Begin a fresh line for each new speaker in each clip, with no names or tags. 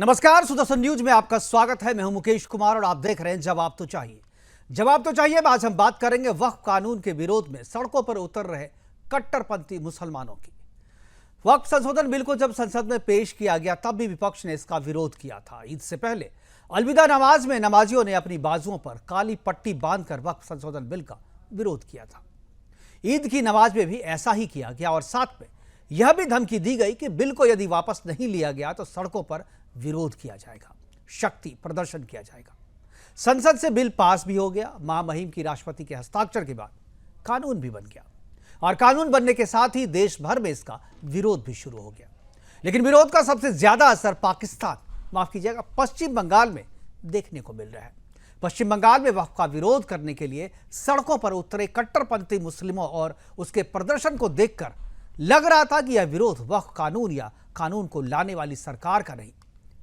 नमस्कार, सुदर्शन न्यूज में आपका स्वागत है। मैं हूं मुकेश कुमार और आप देख रहे हैं जवाब तो चाहिए। जवाब तो चाहिए में आज हम बात करेंगे वक्फ कानून के विरोध में सड़कों पर उतर रहे कट्टरपंथी मुसलमानों की। वक्फ संशोधन बिल को जब संसद में पेश किया गया तब भी विपक्ष ने इसका विरोध किया था। ईद से पहले अलविदा नमाज में नमाजियों ने अपनी बाजुओं पर काली पट्टी बांधकर वक्फ संशोधन बिल का विरोध किया था। ईद की नमाज में भी ऐसा ही किया गया और साथ में यह भी धमकी दी गई कि बिल को यदि वापस नहीं लिया गया तो सड़कों पर विरोध किया जाएगा, शक्ति प्रदर्शन किया जाएगा। संसद से बिल पास भी हो गया। मां महिम की राष्ट्रपति के हस्ताक्षर के बाद कानून भी बन गया और कानून बनने के साथ ही देश भर में इसका विरोध भी शुरू हो गया। लेकिन विरोध का सबसे ज्यादा असर पाकिस्तान, माफ कीजिएगा, पश्चिम बंगाल में देखने को मिल रहा है। पश्चिम बंगाल में वक्फ का विरोध करने के लिए सड़कों पर उतरे कट्टरपंथी मुस्लिमों और उसके प्रदर्शन को देखकर लग रहा था कि यह विरोध वक्फ कानून या कानून को लाने वाली सरकार का नहीं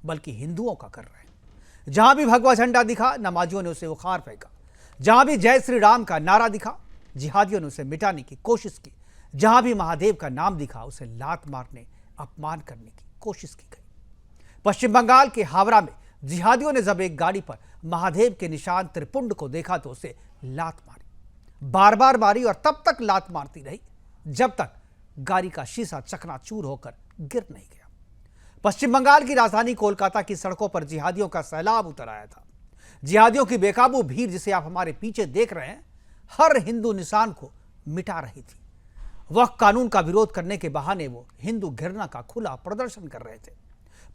बल्कि हिंदुओं का कर रहे हैं। जहां भी भगवा झंडा दिखा, नमाजियों ने उसे उखाड़ फेंका। जहां भी जय श्री राम का नारा दिखा, जिहादियों ने उसे मिटाने की कोशिश की। जहां भी महादेव का नाम दिखा, उसे लात मारने, अपमान करने की कोशिश की गई। पश्चिम बंगाल के हावड़ा में जिहादियों ने जब एक गाड़ी पर महादेव के निशान त्रिपुंड को देखा तो उसे लात मारी, बार बार मारी और तब तक लात मारती रही जब तक गाड़ी का शीशा चकनाचूर होकर गिर नहीं गया। पश्चिम बंगाल की राजधानी कोलकाता की सड़कों पर जिहादियों का सैलाब उतर आया था। जिहादियों की बेकाबू भीड़, जिसे आप हमारे पीछे देख रहे हैं, हर हिंदू निशान को मिटा रही थी। वक्फ कानून का विरोध करने के बहाने वो हिंदू घृणा का खुला प्रदर्शन कर रहे थे।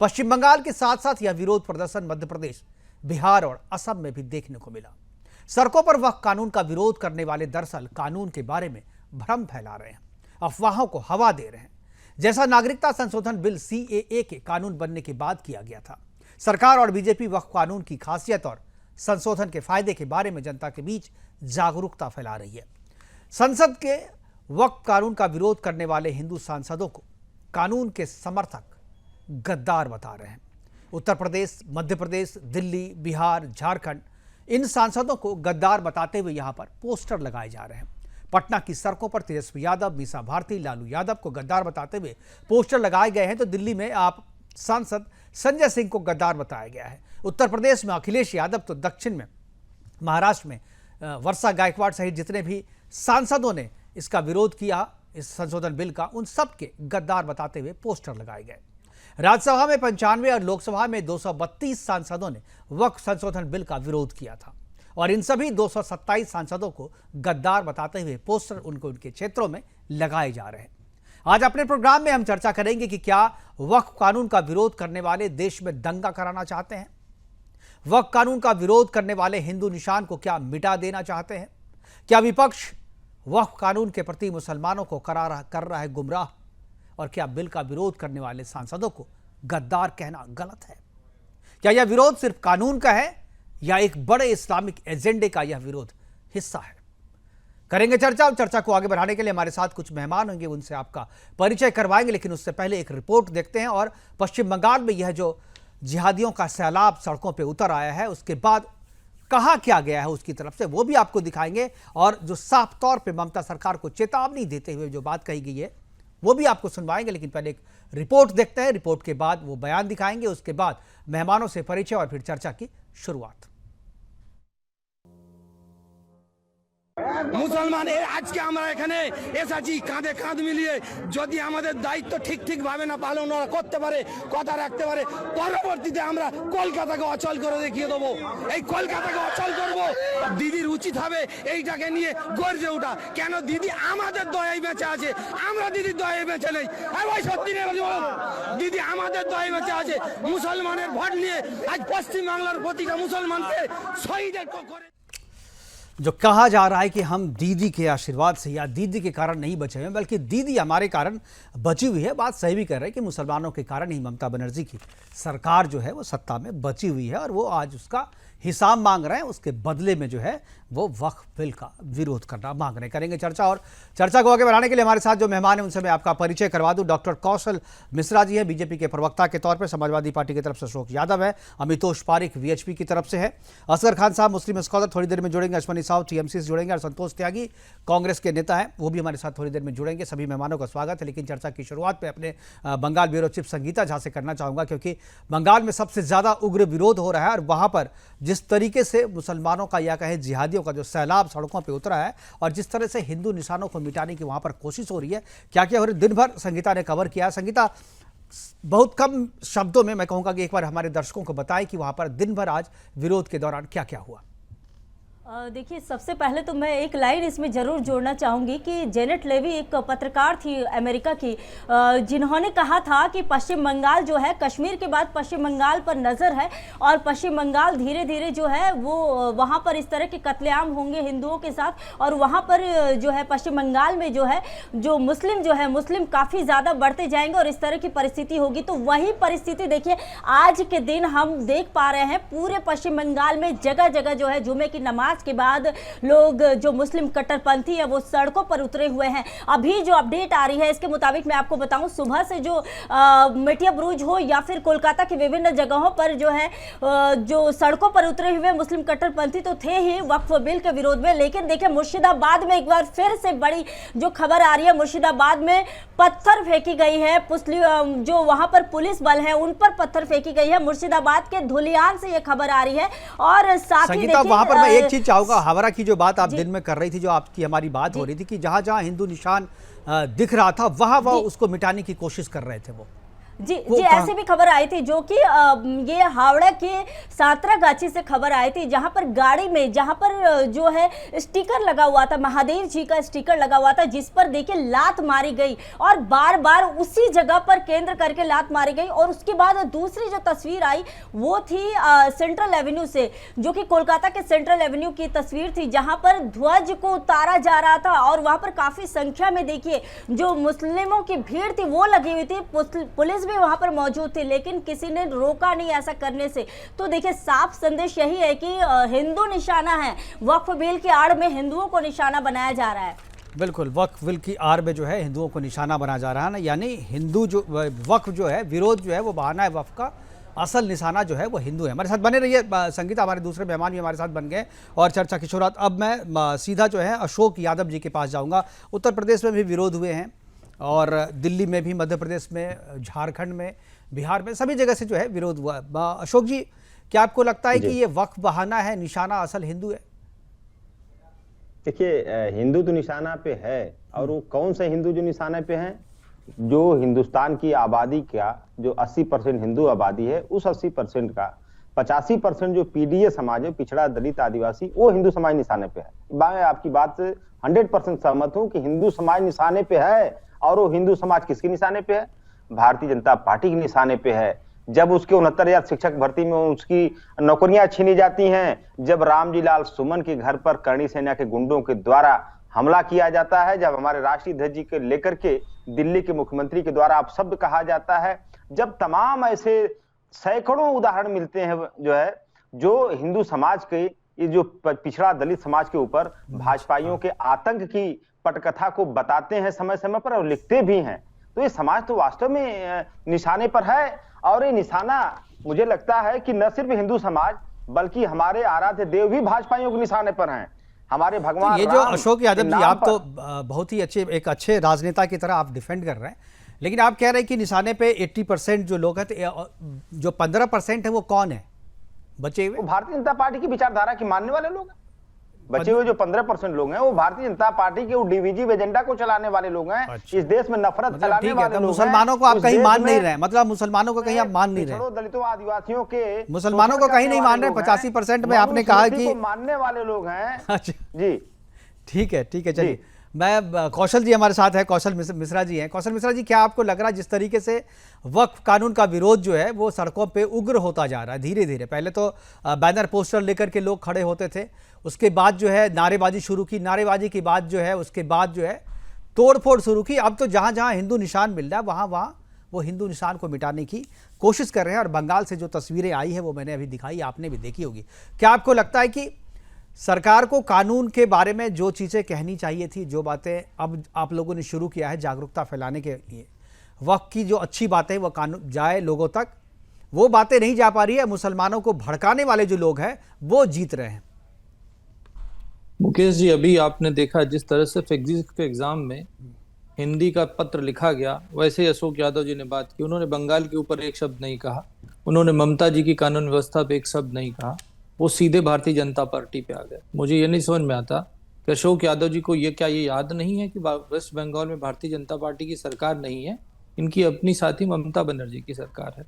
पश्चिम बंगाल के साथ साथ यह विरोध प्रदर्शन मध्य प्रदेश, बिहार और असम में भी देखने को मिला। सड़कों पर वक्फ कानून का विरोध करने वाले दरअसल कानून के बारे में भ्रम फैला रहे हैं, अफवाहों को हवा दे रहे हैं, जैसा नागरिकता संशोधन बिल सीएए के कानून बनने के बाद किया गया था। सरकार और बीजेपी वक्फ कानून की खासियत और संशोधन के फायदे के बारे में जनता के बीच जागरूकता फैला रही है। संसद के वक्फ कानून का विरोध करने वाले हिंदू सांसदों को कानून के समर्थक गद्दार बता रहे हैं। उत्तर प्रदेश, मध्य प्रदेश, दिल्ली, बिहार, झारखंड, इन सांसदों को गद्दार बताते हुए यहां पर पोस्टर लगाए जा रहे हैं। पटना की सड़कों पर तेजस्वी यादव, मीसा भारती, लालू यादव को गद्दार बताते हुए पोस्टर लगाए गए हैं। तो दिल्ली में आप सांसद संजय सिंह को गद्दार बताया गया है। उत्तर प्रदेश में अखिलेश यादव, तो दक्षिण में महाराष्ट्र में वर्षा गायकवाड़ सहित जितने भी सांसदों ने इसका विरोध किया, इस संशोधन बिल का, उन सबके गद्दार बताते हुए पोस्टर लगाए गए। राज्यसभा में 95 और लोकसभा में 232 सांसदों ने वक्फ संशोधन बिल का विरोध किया था और इन सभी 227 सांसदों को गद्दार बताते हुए पोस्टर उनके क्षेत्रों में लगाए जा रहे हैं। आज अपने प्रोग्राम में हम चर्चा करेंगे कि क्या वक्फ कानून का विरोध करने वाले देश में दंगा कराना चाहते हैं? वक्फ कानून का विरोध करने वाले हिंदू निशान को क्या मिटा देना चाहते हैं? क्या विपक्ष वक्फ कानून के प्रति मुसलमानों को कर रहा है गुमराह? और क्या बिल का विरोध करने वाले सांसदों को गद्दार कहना गलत है? क्या यह विरोध सिर्फ कानून का है या एक बड़े इस्लामिक एजेंडे का यह विरोध हिस्सा है? करेंगे चर्चा। और चर्चा को आगे बढ़ाने के लिए हमारे साथ कुछ मेहमान होंगे, उनसे आपका परिचय करवाएंगे। लेकिन उससे पहले एक रिपोर्ट देखते हैं और पश्चिम बंगाल में यह जो जिहादियों का सैलाब सड़कों पर उतर आया है, उसके बाद कहा क्या गया है उसकी तरफ से, वो भी आपको दिखाएंगे। और जो साफ तौर पर ममता सरकार को चेतावनी देते हुए जो बात कही गई है वो भी आपको सुनवाएंगे। लेकिन पहले एक रिपोर्ट देखते हैं, रिपोर्ट के बाद वो बयान दिखाएंगे, उसके बाद मेहमानों से परिचय और फिर चर्चा की शुरुआत।
মুসলমান আজকে আমরা এখানে এসেছি কাঁধে কাঁধ মিলিয়ে, যদি আমাদের দায়িত্ব ঠিক ভাবে না পালন করতে পারে, কথা রাখতে পারে, পরবর্তীতে আমরা কলকাতাকে অচল করে দেখিয়ে দেবো। এই কলকাতাকে অচল করব। দিদির উচিত হবে এইটাকে নিয়ে গর্জে ওঠা। কেন দিদি আমাদের দয়ায় বেঁচে আছে, আমরা দিদির দয়ায় বেঁচে নেই। ভাই সত্যি নেই, দিদি আমাদের দয়ায় বেঁচে আছে। মুসলমানের ভোট নিয়ে আজ পশ্চিম বাংলার প্রতিটা মুসলমানকে শহীদের করে।
जो कहा जा रहा है कि हम दीदी के आशीर्वाद से या दीदी के कारण नहीं बचे हैं, बल्कि दीदी हमारे कारण बची हुई है, बात सही भी कर रहे हैं कि मुसलमानों के कारण ही ममता बनर्जी की सरकार जो है वो सत्ता में बची हुई है और वो आज उसका हिसाब मांग रहे हैं, उसके बदले में जो है वो वक्फ बिल का विरोध करना मांग रहे हैं। करेंगे चर्चा, और चर्चा को आगे बढ़ाने के लिए हमारे साथ जो मेहमान हैं उनसे मैं आपका परिचय करवा दूं। डॉक्टर कौशल मिश्रा जी हैं, बीजेपी के प्रवक्ता के तौर पर। समाजवादी पार्टी की तरफ से अशोक यादव है। अमितोष पारिक वीएचपी की तरफ से है। असगर खान साहब मुस्लिम स्कॉलर थोड़ी देर में जुड़ेंगे। अश्वनी साहब टीएमसी से जुड़ेंगे। और संतोष त्यागी कांग्रेस के नेता हैं, वो भी हमारे साथ थोड़ी देर में जुड़ेंगे। सभी मेहमानों का स्वागत है। लेकिन चर्चा की शुरुआत में अपने बंगाल ब्यूरो चीफ संगीता झा से करना चाहूंगा, क्योंकि बंगाल में सबसे ज्यादा उग्र विरोध हो रहा है और वहां पर जिस तरीके से मुसलमानों का या कहें जिहादियों का जो सैलाब सड़कों पे उतरा है और जिस तरह से हिंदू निशानों को मिटाने की वहां पर कोशिश हो रही है, क्या क्या हो रही है, दिन भर संगीता ने कवर किया। संगीता, बहुत कम शब्दों में मैं कहूंगा कि एक बार हमारे दर्शकों को बताएं कि वहां पर दिन भर आज विरोध के दौरान क्या क्या हुआ।
देखिए, सबसे पहले तो मैं एक लाइन इसमें ज़रूर जोड़ना चाहूँगी कि जेनेट लेवी एक पत्रकार थी अमेरिका की, जिन्होंने कहा था कि पश्चिम बंगाल जो है, कश्मीर के बाद पश्चिम बंगाल पर नज़र है और पश्चिम बंगाल धीरे धीरे जो है वो वहाँ पर इस तरह के कत्लेआम होंगे हिंदुओं के साथ। और वहाँ पर जो है पश्चिम बंगाल में जो है जो मुस्लिम काफ़ी ज़्यादा बढ़ते जाएंगे और इस तरह की परिस्थिति होगी। तो वही परिस्थिति देखिए आज के दिन हम देख पा रहे हैं। पूरे पश्चिम बंगाल में जगह जगह जो है जुमे की नमाज के बाद लोग जो मुस्लिम कट्टरपंथी है वो सड़कों पर उतरे हुए हैं। अभी जो अपडेट आ रही है इसके मुताबिक मैं आपको बताऊं, सुबह से जो मेटिया ब्रुज हो या फिर कोलकाता की विभिन्न जगहों पर जो है जो सड़कों पर उतरे हुए मुस्लिम कट्टरपंथी तो थे ही वक्फ बिल के विरोध में। लेकिन देखिए, मुर्शिदाबाद में एक बार फिर से बड़ी जो खबर आ रही है, मुर्शिदाबाद में पत्थर फेंकी गई है। जो वहां पर पुलिस बल है उन पर पत्थर फेंकी गई है। मुर्शिदाबाद के धुलियान से यह खबर आ रही है। और साथ ही देखिए,
वहां पर मैं एक चीज चाहूंगा, हावड़ा की जो बात आप दिन में कर रही थी, जो आपकी हमारी बात हो रही थी कि जहां जहां हिंदू निशान दिख रहा था वहां उसको मिटाने की कोशिश कर रहे थे वो।
जी ऐसे भी खबर आई थी, जो कि ये हावड़ा के सातरागाछी से खबर आई थी, जहां पर गाड़ी में जहां पर जो है स्टिकर लगा हुआ था, महादेव जी का स्टिकर लगा हुआ था, जिस पर देखिए लात मारी गई और बार बार उसी जगह पर केंद्र करके लात मारी गई। और उसके बाद दूसरी जो तस्वीर आई वो थी सेंट्रल एवेन्यू से, जो कि कोलकाता के सेंट्रल एवेन्यू की तस्वीर थी, जहां पर ध्वज को उतारा जा रहा था और वहां पर काफी संख्या में देखिए जो मुस्लिमों की भीड़ थी वो लगी हुई थी। पुलिस भी वहां पर मौजूद थे, लेकिन किसी ने रोका नहीं ऐसा करने से। तो देखिए, साफ संदेश यही है कि हिंदू निशाना है, वक्फ बिल की आड़ में हिंदुओं को निशाना बनाया जा रहा है।
बिल्कुल, वक्फ बिल की आड़ में जो है हिंदुओं को निशाना बनाया जा रहा है ना, यानी हिंदू जो वक्फ जो है, विरोध जो है वो बहाना है, वक्फ का असल निशाना जो है वो हिंदू है। हमारे साथ बने रहिए संगीता, हमारे दूसरे मेहमान भी हमारे साथ बन गए और चर्चा की शुरुआत। अब मैं सीधा जो है अशोक यादव जी के पास जाऊंगा। उत्तर प्रदेश में भी विरोध हुए हैं और दिल्ली में भी, मध्य प्रदेश में, झारखंड में, बिहार में, सभी जगह से जो है विरोध हुआ। अशोक जी, क्या आपको लगता है कि ये वक्फ बहाना है, निशाना असल हिंदू है?
देखिए, हिंदू तो निशाना पे है, और वो कौन से हिंदू जो निशाने पे हैं? जो हिंदुस्तान की आबादी का जो 80% हिंदू आबादी है, उस 80% का 85% जो पीडीए समाज है, पिछड़ा दलित आदिवासी, वो हिंदू समाज निशाने पे है। मैं आपकी बात से 100% सहमत हूं कि हिंदू समाज निशाने पे है। और वो हिंदू समाज किसके निशाने पे है? भारतीय जनता पार्टी के निशाने पे है। जब उसके 69,000 शिक्षक भर्ती में उसकी नौकरियां छीनी जाती हैं, जब रामजी लाल सुमन के घर पर करणी सेना के गुंडों के द्वारा हमला किया जाता है, जब हमारे राष्ट्रीय ध्वज जी को लेकर के दिल्ली के मुख्यमंत्री के द्वारा अपशब्द कहा जाता है, जब तमाम ऐसे सैकड़ों उदाहरण मिलते हैं जो है, जो हिंदू समाज के, ये जो पिछड़ा दलित समाज के ऊपर भाजपाइयों के आतंक की पटकथा को बताते हैं समय समय पर और लिखते भी हैं, तो ये समाज तो वास्तव में निशाने पर है। और ये निशाना मुझे लगता है कि न सिर्फ हिंदू समाज बल्कि हमारे आराध्य देव भी भाजपाइयों के निशाने पर हैं। हमारे भगवान
ये जो अशोक यादव जी, आप तो बहुत ही एक अच्छे राजनेता की तरह आप डिफेंड कर रहे हैं, लेकिन आप कह रहे हैं कि निशाने पे 80% जो लोग हैं, तो जो 15% है वो कौन है बचे हुए?
भारतीय जनता पार्टी की विचारधारा की मानने वाले लोग हैं। बचे हुए जो 15% लोग हैं वो भारतीय जनता पार्टी के डिविजिव एजेंडा को चलाने वाले लोग हैं। अच्छा। इस देश में नफरत फैलाने वाले लोग।
मुसलमानों को आप कहीं मान नहीं रहे, मतलब मुसलमानों को कहीं आप मान नहीं रहे,
दलितों आदिवासियों के
मुसलमानों को कहीं नहीं मान रहे। 85% में आपने कहा कि
मानने वाले लोग हैं।
अच्छा
जी,
ठीक है, चलिए। मैं कौशल जी हमारे साथ है, कौशल मिश्रा जी हैं। कौशल मिश्रा जी, क्या आपको लग रहा है जिस तरीके से वक्फ कानून का विरोध जो है वो सड़कों पे उग्र होता जा रहा है धीरे धीरे? पहले तो बैनर पोस्टर लेकर के लोग खड़े होते थे, उसके बाद जो है नारेबाजी शुरू की, नारेबाजी के बाद जो है उसके बाद जो है तोड़फोड़ शुरू की। अब तो जहां जहां हिंदू निशान मिल रहा है वहां वो हिंदू निशान को मिटाने की कोशिश कर रहे हैं। और बंगाल से जो तस्वीरें आई है वो मैंने अभी दिखाई, आपने भी देखी होगी। क्या आपको लगता है कि सरकार को कानून के बारे में जो चीज़ें कहनी चाहिए थी, जो बातें अब आप लोगों ने शुरू किया है जागरूकता फैलाने के लिए, वक्त की जो अच्छी बातें वो कानून जाए लोगों तक, वो बातें नहीं जा पा रही है? मुसलमानों को भड़काने वाले जो लोग हैं वो जीत रहे हैं।
मुकेश जी, अभी आपने देखा जिस तरह से फिजिक्स के एग्जाम में हिंदी का पत्र लिखा गया, वैसे ही अशोक यादव जी ने बात की। उन्होंने बंगाल के ऊपर एक शब्द नहीं कहा, उन्होंने ममता जी की कानून व्यवस्था पे एक शब्द नहीं कहा, वो सीधे भारतीय जनता पार्टी पे आ गए। मुझे ये नहीं समझ में आता कि अशोक यादव जी को ये याद नहीं है कि वेस्ट बंगाल में भारतीय जनता पार्टी की सरकार नहीं है, इनकी अपनी साथी ममता बनर्जी की सरकार है।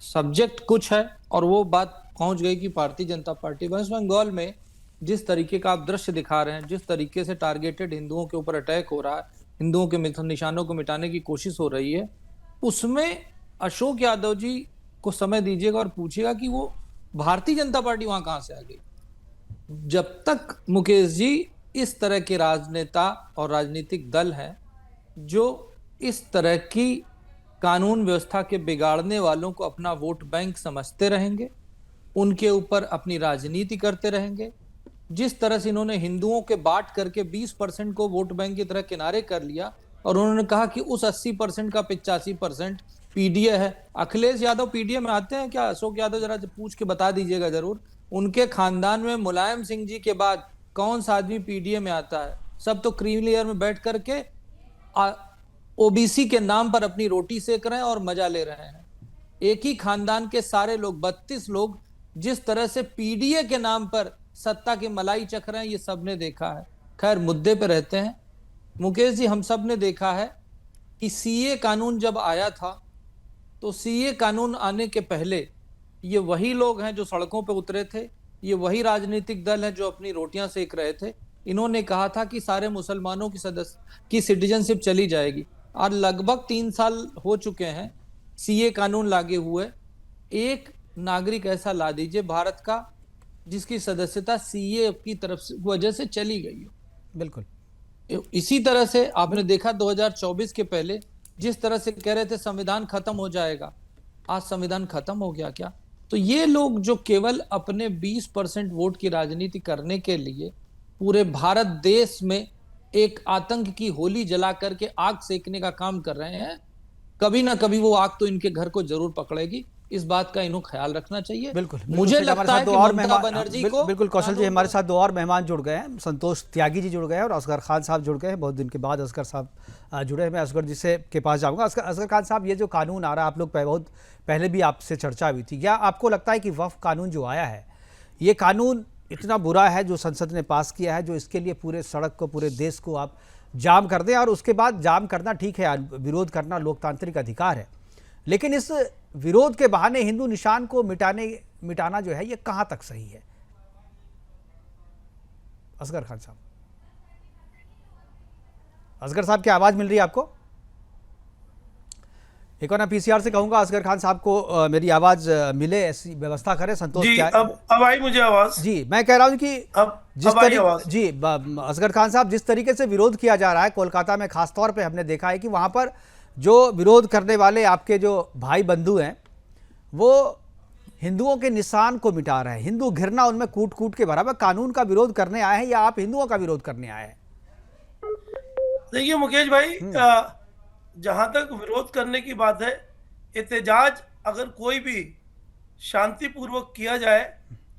सब्जेक्ट कुछ है और वो बात पहुंच गई कि भारतीय जनता पार्टी। वेस्ट बंगाल में जिस तरीके का आप दृश्य दिखा रहे हैं, जिस तरीके से टारगेटेड हिंदुओं के ऊपर अटैक हो रहा है, हिंदुओं के निशानों को मिटाने की कोशिश हो रही है, उसमें अशोक यादव जी को समय दीजिएगा और पूछिएगा कि वो भारतीय जनता पार्टी वहां कहां से आ गई। जब तक मुकेश जी इस तरह के राजनेता और राजनीतिक दल हैं जो इस तरह की कानून व्यवस्था के बिगाड़ने वालों को अपना वोट बैंक समझते रहेंगे, उनके ऊपर अपनी राजनीति करते रहेंगे, जिस तरह से इन्होंने हिंदुओं के बांट करके 20% को वोट बैंक की तरह किनारे कर लिया और उन्होंने कहा कि उस 80% का 85% पीडीए है। अखिलेश यादव पीडीए में आते हैं क्या? अशोक यादव जरा पूछ के बता दीजिएगा जरूर। उनके खानदान में मुलायम सिंह जी के बाद कौन सा आदमी पीडीए में आता है? सब तो क्रीमी लेयर में बैठ करके ओबीसी के नाम पर अपनी रोटी सेक रहे हैं और मजा ले रहे हैं। एक ही खानदान के सारे लोग, 32 लोग जिस तरह से पीडीए के नाम पर सत्ता की मलाई चख रहे हैं, ये सबने देखा है। खैर, मुद्दे पे रहते हैं। मुकेश जी, हम सब ने देखा है कि सीए कानून जब आया था तो सीए कानून आने के पहले ये वही लोग हैं जो सड़कों पे उतरे थे, ये वही राजनीतिक दल हैं जो अपनी रोटियां सेक रहे थे। इन्होंने कहा था कि सारे मुसलमानों की सिटीजनशिप चली जाएगी। और लगभग 3 साल हो चुके हैं सीए कानून लागू हुए। एक नागरिक ऐसा ला दीजिए भारत का जिसकी सदस्यता सीए की तरफ से वजह से चली गई हो।
बिल्कुल
इसी तरह से आपने देखा 2024 के पहले जिस तरह से कह रहे थे संविधान खत्म हो जाएगा, आज संविधान खत्म हो गया क्या? तो ये लोग जो केवल अपने 20% वोट की राजनीति करने के लिए पूरे भारत देश में एक आतंक की होली जला करके आग सेकने का काम कर रहे हैं, कभी ना कभी वो आग तो इनके घर को जरूर पकड़ेगी। इस बात का इन्हों ख्याल रखना चाहिए।
बिल्कुल।
मुझे लगता है कि ममता बनर्जी को
बिल्कुल कौशल जी, हमारे साथ 2 और मेहमान जुड़ गए हैं। संतोष त्यागी जी जुड़ गए हैं और असगर खान साहब जुड़ गए हैं। बहुत दिन के बाद असगर साहब जुड़े हैं। मैं असगर जी से के पास जाऊंगा। असगर खान साहब, ये जो कानून आ रहा है, आप लोग बहुत पहले भी आपसे चर्चा हुई थी, क्या आपको लगता है कि वक्फ कानून जो आया है, ये कानून इतना बुरा है जो संसद ने पास किया है, जो इसके लिए पूरे सड़क को, पूरे देश को आप जाम कर दें? और उसके बाद जाम करना ठीक है, विरोध करना लोकतांत्रिक अधिकार है, लेकिन इस विरोध के बहाने हिंदू निशान को मिटाना जो है, ये कहां तक सही है? असगर खान साहब, असगर साहब की आवाज मिल रही है आपको? एक और मैं पीसीआर से कहूंगा असगर खान साहब को मेरी आवाज मिले, ऐसी व्यवस्था करें। संतोष
जी,
क्या
अब आई मुझे आवाज?
जी, मैं कह रहा हूं कि
अब आई आवाज?
जी, असगर खान साहब, जिस तरीके से विरोध किया जा रहा है कोलकाता में, खासतौर पे हमने देखा है कि वहां पर जो विरोध करने वाले आपके जो भाई बंधु हैं, वो हिंदुओं के निशान को मिटा रहे हैं। हिंदू घिरना उनमें कूट कूट के भरा है। कानून का विरोध करने आए हैं या आप हिंदुओं का विरोध करने आए हैं?
देखिए मुकेश भाई, जहां तक विरोध करने की बात है, एहतजाज अगर कोई भी शांतिपूर्वक किया जाए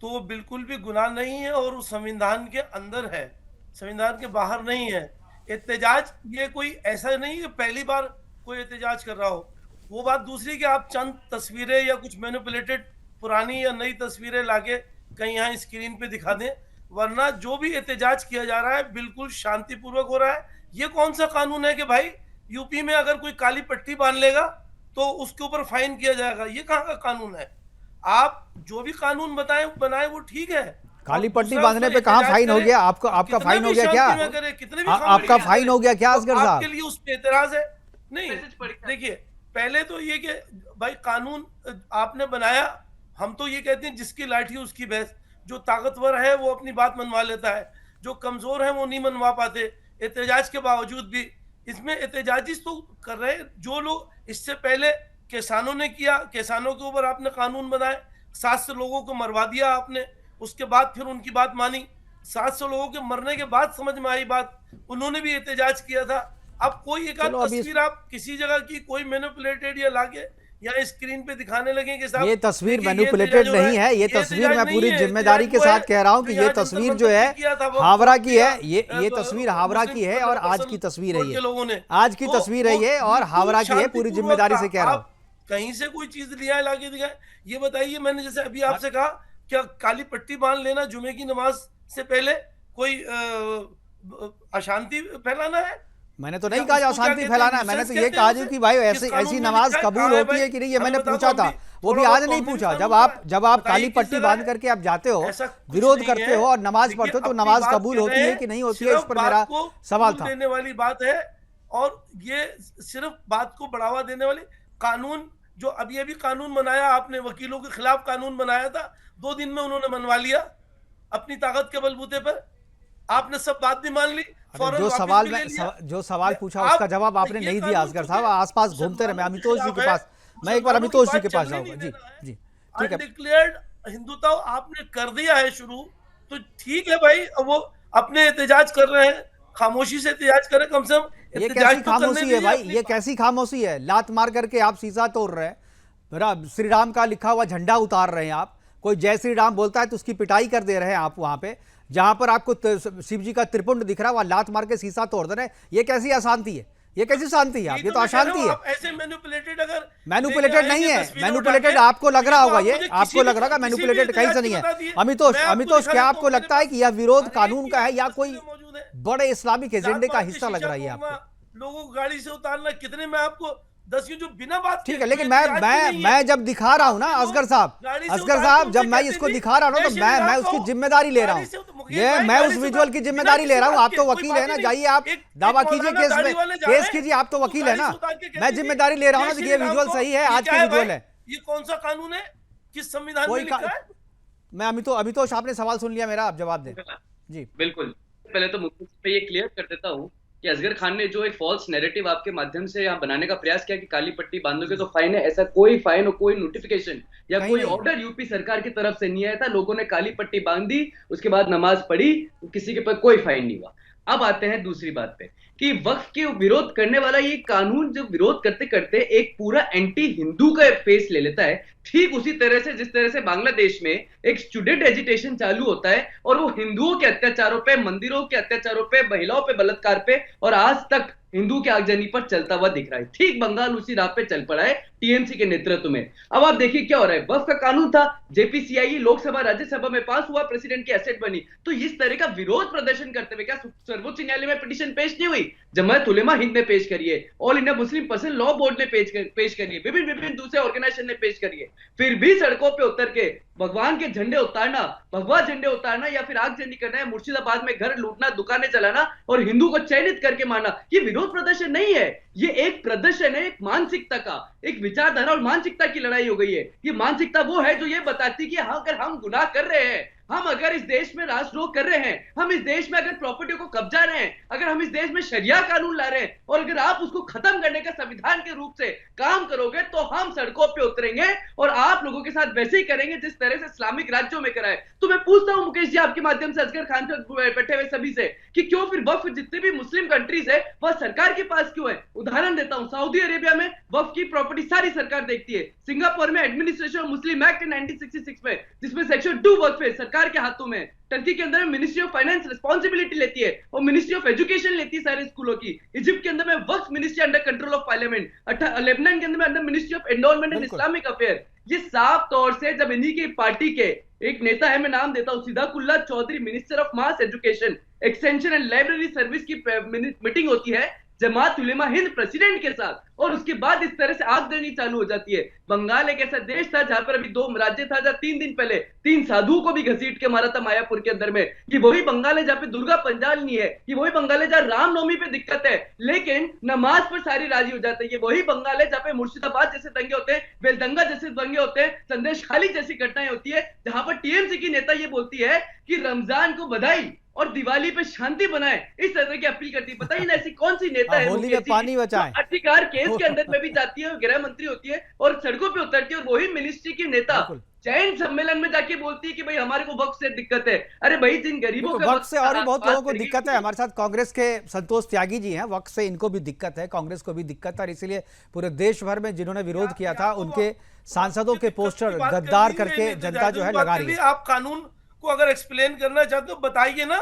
तो वो बिल्कुल भी गुनाह नहीं है और वो संविधान के अंदर है, संविधान के बाहर नहीं है। एहतजाज ये कोई ऐसा नहीं कि पहली बार कोई एहतजाज कर रहा हो। वो बात दूसरी कि आप चंद तस्वीरें या कुछ मैनिपुलेटेड पुरानी या नई तस्वीरें लाके कहीं यहाँ स्क्रीन पे दिखा दें, वरना जो भी एहतजाज किया जा रहा है बिल्कुल शांतिपूर्वक हो रहा है। ये कौन सा कानून है कि भाई यूपी में अगर कोई काली पट्टी बांध लेगा तो उसके ऊपर फाइन किया जाएगा? ये कहाँ का कानून है? आप जो भी कानून बनाए वो ठीक है,
काली पट्टी बांधने पे कहाँ फाइन हो गया? आपका फाइन हो गया क्या? आपका फाइन हो गया क्या असगर साहब?
आपके लिए उस पे एतराज है? नहीं, देखिए पहले तो ये कि भाई कानून आपने बनाया, हम तो ये कहते हैं जिसकी लाठी उसकी भैंस। जो ताकतवर है वो अपनी बात मनवा लेता है, जो कमजोर है वो नहीं मनवा पाते। एहतजाज के बावजूद भी इसमें एहतजाजी तो कर रहे हैं जो लोग इससे पहले किसानों ने किया, किसानों के ऊपर आपने कानून बनाए, 700 लोगों को मरवा दिया आपने, उसके बाद फिर उनकी बात मानी, 700 लोगों के मरने के बाद समझ में आई बात, उन्होंने भी एहतजाज किया था। अब कोई एक आध
चलो अभी
तस्वीर आप किसी जगह की कोई मैनिपुलेटेड या लाके या स्क्रीन पे दिखाने लगे कि साहब
ये तस्वीर
देखिए, ये
मैनिपुलेटेड
एहतजाज हो रहा
नहीं है, ये तस्वीर
एहतजाज
मैं
नहीं
पूरी
है,
जिम्मेदारी के
एहतजाज वो
साथ कह रहा हूं
है
कि
जो
ये
यहाँ
तस्वीर
जंतर
जो है
मंतर किया था वो
हावड़ा की है,
किया,
ये तस्वीर हावड़ा की है और आज की तस्वीर है
के लोगों ने
ये, आज की
तो
तस्वीर है
वो
ये और
बिल्कुल
हावड़ा की है, पूरी
शांतिपूर्वक
जिम्मेदारी
था।
से कह रहा हूं।
आप कहीं से कोई चीज लिया है लाके दिखाए, ये बताइए। मैंने जैसे अभी आपसे कहा क्या काली पट्टी बांध लेना जुमे की नमाज से पहले कोई अशांति फैलाना है?
मैंने तो नहीं
या
कहा
उसको
अशांति
क्या
फैलाना है,
कहते हैं,
मैंने तो
nuisance
ये
कहते
कहा
हैं
जो
उसे?
कि भाई
किस
ऐसी
कानून
ऐसी
में
नमाज
लिखा है?
कबूल
कहाँ है
होती है
भाई?
कि नहीं ये
हमें
मैंने
बताओ,
पूछा
हम
था,
भी
वो भी
थोड़ा
आज
बहुत
नहीं
कॉमन
पूछा।
सेंस
जब
होता
आप
है।
जब आप
बताइए
काली
किस
पट्टी
जगह
बांध
है?
करके आप जाते हो,
ऐसा कुछ
विरोध
नहीं
करते
है।
हो और नमाज
देखिए,
पढ़ते हो, तो
अपनी
नमाज
बात
कबूल
कह
होती
रहे
है
हैं,
कि नहीं होती है, इस
सिर्फ
पर
बात
मेरा
को
सवाल
फूल
था।
देने वाली बात है और ये सिर्फ बात को बढ़ावा देने वाली कानून जो अभी अभी कानून बनाया आपने, वकीलों के खिलाफ कानून बनाया था, 2 दिन में उन्होंने मनवा लिया अपनी ताकत के बलबूते पर। आपने सब बात भी मान ली, फौरन
जो
वापस
सवाल
भी ले लिया।
जो सवाल पूछा
आप
उसका जवाब आपने
ये
नहीं दिया
कानून
असगर
चूंकि
साहब, आसपास घूमते रहे। मैं
मुसलमानों
अमितोष जी के
खिलाफ
पास,
है,
मैं एक बार
मुसलमानों की
अमितोष जी
बात
के पास
चलने नहीं
जाऊंगा। जी
देना है।
जी ठीक है।
अनडिक्लेयर्ड हिंदुत्व आपने कर दिया है शुरू, तो ठीक है भाई, अब वो अपने एहतजाज कर रहे हैं, खामोशी से एहतजाज करें, कम से कम
ये
एहतजाज
कैसी
तो करने
खामोशी है
दीजिए
भाई,
अपनी
ये
बात।
कैसी खामोशी है? लात मार करके आप शीशा तोड़ रहे हैं, श्री राम का लिखा हुआ झंडा उतार रहे हैं आप, कोई जय श्री राम बोलता है तो उसकी पिटाई कर दे रहे हैं आप वहां पे, जहां पर आपको शिव जी का त्रिपुंड दिख रहा है वहां लात मार के शीशा तोड़ दे रहे हैं। ये कैसी अशांति है? ये कैसी शांति है? आप ये तो
मैं कह रहा
अशांति
हूं,
है।
आप ऐसे मैनिपुलेटेड अगर
मैनिपुलेटेड नहीं है,
तस्वीरें
मैनिपुलेटेड
उठा के,
आपको लग रहा
तो
होगा,
आप
ये
मुझे
आपको
किसी
लग रहा होगा,
भी
मैनिपुलेटेड कहीं से नहीं है।
बता दिए।
अमितोष,
मैं आपको
अमितोष
दिखा
क्या
देता
आपको
हूं,
लगता है
मेरे
कि यह विरोध
पास
कानून का है या कोई
तस्वीरें मौजूद हैं।
बड़े इस्लामिक एजेंडे का
जात-पात
हिस्सा लग
शीशा
रहा है ये
तोड़ना,
आपको?
लोगों को गाड़ी से उतारना, कितने में आपको 10 जो बिना बात
ठीक
के
है, लेकिन
कोई एहतजाज भी नहीं है।
मैं जब दिखा रहा हूं ना असगर साहब,
गाड़ी से
असगर
उतार
साहब
के
जब
उनसे
मैं
कहते
इसको
थे,
दिखा रहा हूं ना तो
जय श्री
मैं
राम
उसकी
कहो।
जिम्मेदारी ले रहा
गाड़ी से
हूं।
मुकेश
ये
भाई,
मैं
गाड़ी
उस
से
विजुअल
उतार-
की
बिना
जिम्मेदारी
किसी
ले रहा हूं।
बात
आप
के,
तो
कोई
वकील
बात
है ना,
ही
जाइए
नहीं।
आप
एक
दावा कीजिए
मौलाना
केस
गाड़ी
में,
वाले जा
केस
रहे हैं,
कीजिए, आप तो
तो
वकील है
गाड़ी
ना।
से उतार के कहती
मैं
थी,
जिम्मेदारी ले रहा हूं
जय
ना कि
श्री
ये
राम
विजुअल
को।
सही है,
ये
आज
क्या
की
है
विजुअल
भाई?
है।
ये कौन सा कानून है? किस संविधान में
कोई
लिखा है?
मैं अमितोष आपने सवाल सुन लिया मेरा, आप जवाब दें। जी
बिल्कुल। पहले तो मुझे पे ये क्लियर कर देता हूँ कि असगर खान ने जो एक फॉल्स नैरेटिव आपके माध्यम से यहाँ बनाने का प्रयास किया कि काली पट्टी बांधोगे तो फाइन है, ऐसा कोई फाइन और कोई नोटिफिकेशन या
कहीं
कोई
नहीं।
ऑर्डर यूपी सरकार की तरफ से नहीं आया था। लोगों ने काली पट्टी बांध दी, उसके बाद नमाज पढ़ी, किसी के पर कोई फाइन नहीं हुआ। अब आते हैं दूसरी बात पे कि वक्फ के विरोध करने वाला ये कानून जो विरोध करते करते एक पूरा एंटी हिंदू का फेस ले लेता है, ठीक उसी तरह से जिस तरह से बांग्लादेश में एक स्टूडेंट एजिटेशन चालू होता है और वो हिंदुओं के अत्याचारों पे, मंदिरों के अत्याचारों पे, महिलाओं पे बलात्कार पे और आज तक हिंदू के आगजनी पर चलता हुआ दिख रहा है। ठीक बंगाल उसी राह पे चल पड़ा है टीएमसी के नेतृत्व में। अब आप देखिए क्या हो रहा है। वक्फ का कानून था, जेपीसीआई लोकसभा राज्यसभा में पास हुआ, प्रेसिडेंट की एसेट बनी, तो इस तरह का विरोध प्रदर्शन करते हुए क्या सर्वोच्च न्यायालय में पिटीशन पेश नहीं हुई? जमात उलेमा हिंद ने पेश करी है, all India Muslim person law board ने पेश करी है, विभिन्न दूसरे ऑर्गेनाइजेशन ने पेश करी है। फिर भी सड़कों पे उतर के भगवान के झंडे उतारना, भगवा झंडे उतारना या फिर आगजनी करना है, मुर्शिदाबाद में घर लूटना, दुकानें चलाना और हिंदू को चयनित करके मारना, ये विरोध प्रदर्शन नहीं है, ये एक प्रदर्शन है, एक मानसिकता का, एक विचारधारा और मानसिकता की लड़ाई हो गई है। ये मानसिकता वो है जो ये बताती कि हाँ, अगर हम गुनाह कर रहे हैं, हम अगर इस देश में राष्ट्रद्रोह कर रहे हैं, हम इस देश में अगर प्रॉपर्टी को कब्जा रहे हैं, अगर हम इस देश में शरिया कानून ला रहे हैं और अगर आप उसको खत्म करने का संविधान के रूप से काम करोगे तो हम सड़कों पे उतरेंगे और आप लोगों के साथ वैसे ही करेंगे जिस तरह से इस्लामिक राज्यों में कराए। तो मैं पूछता हूं मुकेश जी आपके माध्यम से असगर खान पे बैठे हुए सभी से कि क्यों फिर वक्फ जितने भी मुस्लिम कंट्रीज है वह सरकार के पास क्यों है? उदाहरण देता हूं, सऊदी अरेबिया में वक्फ की प्रॉपर्टी सारी सरकार देखती है। सिंगापुर में एडमिनिस्ट्रेशन ऑफ मुस्लिम एक्ट 1966 में जिसमें सेक्शन 2 वक्फ है, सरकार के हाथों में। टर्की के अंदर मिनिस्ट्री ऑफ फाइनेंस रिस्पॉन्सिबिलिटी लेती है और मिनिस्ट्री ऑफ एजुकेशन लेती है सारे स्कूलों की। इजिप्ट के अंदर में वक्फ ministry under control of parliament. लेबनान के अंदर में under ministry of environment and Islamic affair. ये साफ तौर से जब इन्हीं की पार्टी के एक नेता है, मैं नाम देता हूं, Siddiqullah Chowdhury, minister of mass education, extension and library service की मीटिंग होती है जमात उलेमा हिंद प्रेसिडेंट के साथ और उसके बाद इस तरह से आगजनी चालू हो जाती है। बंगाल एक ऐसा देश था जहां पर अभी 2 राज्य था जहां 3 दिन पहले 3 साधुओं को भी घसीट के मारा था मायापुर के अंदर में। कि वही बंगाल है जहां पे दुर्गा पंडाल नहीं है, कि वही बंगाल है जहां रामनवमी पे दिक्कत है लेकिन नमाज पर सारी राजी हो जाते हैं। ये वही बंगाल है जहां पे मुर्शिदाबाद जैसे दंगे होते हैं, बेलदंगा जैसे दंगे होते हैं, संदेश खाली जैसी घटनाएं होती है, जहां पर टीएमसी की नेता ये बोलती है कि रमजान को बधाई और दिवाली पे शांति बनाए, इस तरह की अपील करती है। बताइए ना ऐसी कौन सी नेता है
होली में
मुकेश जी,
पानी
जो
बचाएं।
अधिकार केस के अंदर में भी जाती है, गृह मंत्री होती है और सड़कों पे उतरती है, और वही मिनिस्ट्री की नेता
बिल्कुल।
चयन सम्मेलन में जाके बोलती है कि भाई हमारे को वक्त से दिक्कत है। अरे भाई जिन गरीबों
देखो,
का
वक्त से और भी बहुत
बात
लोगों को
करेंगे,
दिक्कत है। हमारे साथ कांग्रेस के संतोष त्यागी जी हैं, वक्त से इनको भी दिक्कत है, कांग्रेस को भी दिक्कत है, और इसीलिए पूरे देश भर में जिन्होंने विरोध किया था उनके सांसदों के पोस्टर गद्दार करके जनता जो है लगा रही है।
आप कानून को अगर एक्सप्लेन करना चाहते हो बताइए ना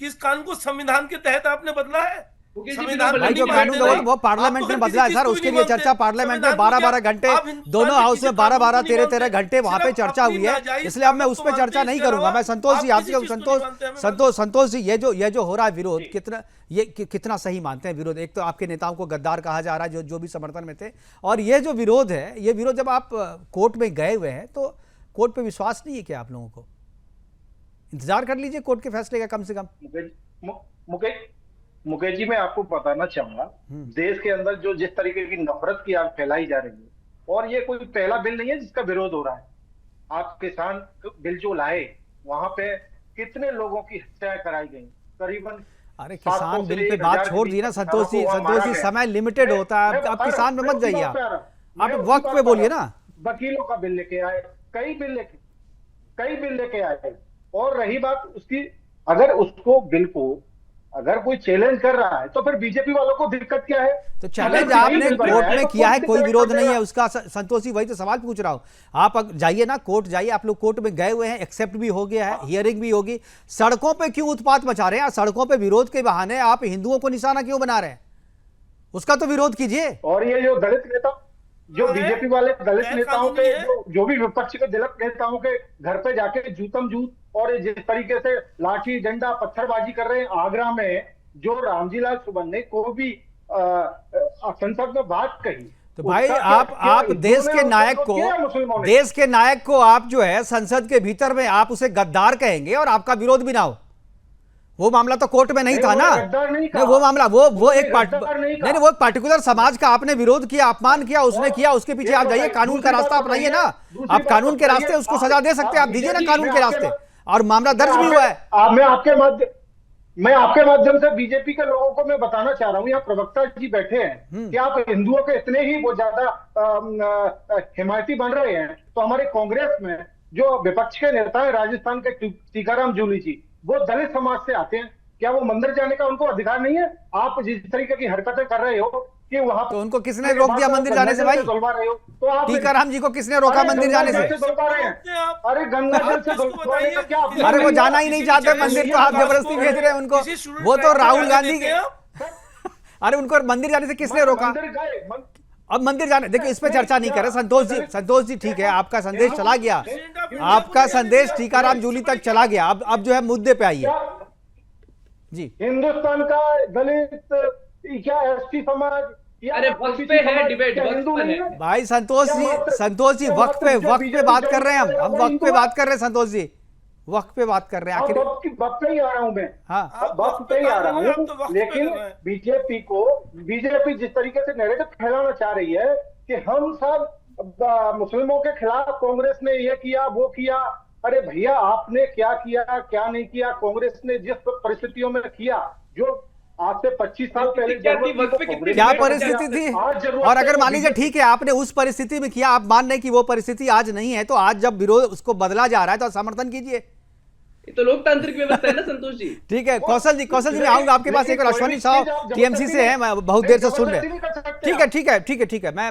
कि इस कानून को संविधान के तहत आपने बदला है।
मुकेश जी,
संविधान
बिल्कुल
भाई जो
नहीं
कानून
मानते
है वो पार्लियामेंट में बदला है सर, उसके लिए चर्चा पार्लियामेंट में 12-12 घंटे, दोनों हाउस में 12-12, 13-13 घंटे वहां पे चर्चा हुई है, इसलिए अब मैं उस पर चर्चा नहीं करूंगा। मैं संतोष जी आपके संतोष जी ये जो हो रहा है विरोध, कितना सही मानते हैं विरोध? एक तो आपके नेताओं को गद्दार कहा जा रहा है जो भी समर्थन में थे, और ये जो विरोध है, ये विरोध जब आप कोर्ट में गए हुए हैं तो कोर्ट पे विश्वास नहीं है क्या आप लोगों को? इंतजार कर लीजिए कोर्ट के फैसले का कम से कम।
मुकेश जी, मैं आपको बताना चाहूंगा, देश के अंदर जो जिस तरीके की नफरत की आग फैलाई जा रही है, और ये कोई पहला बिल नहीं है जिसका विरोध हो रहा है। आप किसान बिल जो लाए, वहां पे कितने लोगों की हत्याएं कराई गई, करीबन।
अरे किसान बिल पे बात छोड़ दी ना संतोष जी, समय लिमिटेड होता है, आप किसान में मत जाइए, आप वक्त पे बोलिए ना।
वकीलों का बिल लेके आए, कई बिल लेके आए, और रही बात उसकी, अगर उसको बिल को अगर कोई चैलेंज कर रहा है तो फिर बीजेपी वालों को दिक्कत क्या है?
तो चैलेंज आपने कोर्ट में किया है, कोई विरोध नहीं है उसका संतोष जी, वही तो सवाल पूछ रहा हूं। आप जाइए ना कोर्ट जाइए, आप लोग कोर्ट में गए हुए हैं, एक्सेप्ट भी हो गया है, हियरिंग भी होगी, सड़कों पे क्यों उत्पात मचा रहे हैं? सड़कों पे विरोध के बहाने आप हिंदुओं को निशाना क्यों बना रहे हैं? उसका तो विरोध कीजिए।
और ये जो दलित नेता, जो बीजेपी वाले दलित नेताओं के, जो भी विपक्ष के दलित नेताओं के घर पे जाके जूतम जूत और जिस तरीके से लाठी डंडा पत्थरबाजी कर रहे हैं, आगरा में जो रामजी लाल सुबन्ने को भी संसद में बात कही,
तो भाई आप देश के नायक को आप जो है संसद के भीतर में आप उसे गद्दार कहेंगे और आपका विरोध भी ना हो? वो मामला तो कोर्ट में नहीं था ना। नहीं, वो मामला वो एक पर्टिकुलर समाज का आपने विरोध किया, अपमान किया, उसने किया, उसके पीछे आप जाइए, कानून का रास्ता अपनाइए ना। आप कानून के रास्ते उसको सजा दे सकते हैं, आप दीजिए ना कानून के रास्ते, और मामला दर्ज भी हुआ है।
मैं आपके माध्यम से बीजेपी के लोगों को मैं बताना चाह रहा हूँ, यहाँ प्रवक्ता जी बैठे हैं कि आप हिंदुओं के इतने ही वो ज्यादा हिमायती बन रहे हैं, तो हमारे कांग्रेस में जो विपक्ष के नेता है राजस्थान के टीकाराम जूली जी, वो दलित समाज से आते हैं, क्या वो मंदिर जाने का उनको अधिकार नहीं है? आप जिस तरीके की हरकतें कर रहे हो कि वहां,
तो उनको किसने रोक दिया मंदिर जाने से? भाई
तो आप
टीकाराम जी को किसने रोका मंदिर जाने से?
अरे गंगा जल से धुलवाने का क्या?
अरे वो जाना ही नहीं चाहते मंदिर, तो आप जबरदस्ती भेज रहे हैं उनको। वो तो राहुल गांधी के अरे उनको मंदिर जाने से किसने रोका? अब मंदिर जाने, देखिए इस पे चर्चा नहीं कर रहे संतोष जी ठीक है, आपका संदेश चला गया, आपका संदेश टीकाराम जूली तक चला गया। अब जो है मुद्दे पे आइए जी।
हिंदुस्तान का दलित क्या एसटी समाज,
अरे वक्त पे है डिबेट, वक्त पे है
भाई। संतोष जी वक्त पे बात कर रहे हैं, हम वक्त पे बात कर रहे हैं संतोष जी, वक्त पे बात कर रहे हैं। आखिर
वक्त पे ही आ रहा हूं मैं, हाँ वक्त पे ही आ रहा हूं, लेकिन बीजेपी जिस तरीके से नैरेटिव फैलाना चाह रही है कि हम सब मुस्लिमों के खिलाफ, कांग्रेस ने ये किया वो किया। अरे भैया, आपने क्या किया क्या नहीं किया? कांग्रेस ने जिस परिस्थितियों में किया, जो आज से 25 साल पहले
क्या परिस्थिति थी, और अगर मान लीजिए ठीक है आपने उस परिस्थिति में किया, आप मान रहे कि वो परिस्थिति आज नहीं है, तो आज जब विरोध उसको बदला जा रहा है तो समर्थन कीजिए।
तो लोकतांत्रिक व्यवस्था है ना संतोष जी।
ठीक है कौशल जी मैं आऊंगा आपके पास। एक अश्वनी साहब टीएमसी से हैं, बहुत देर से सुन रहे। ठीक है मैं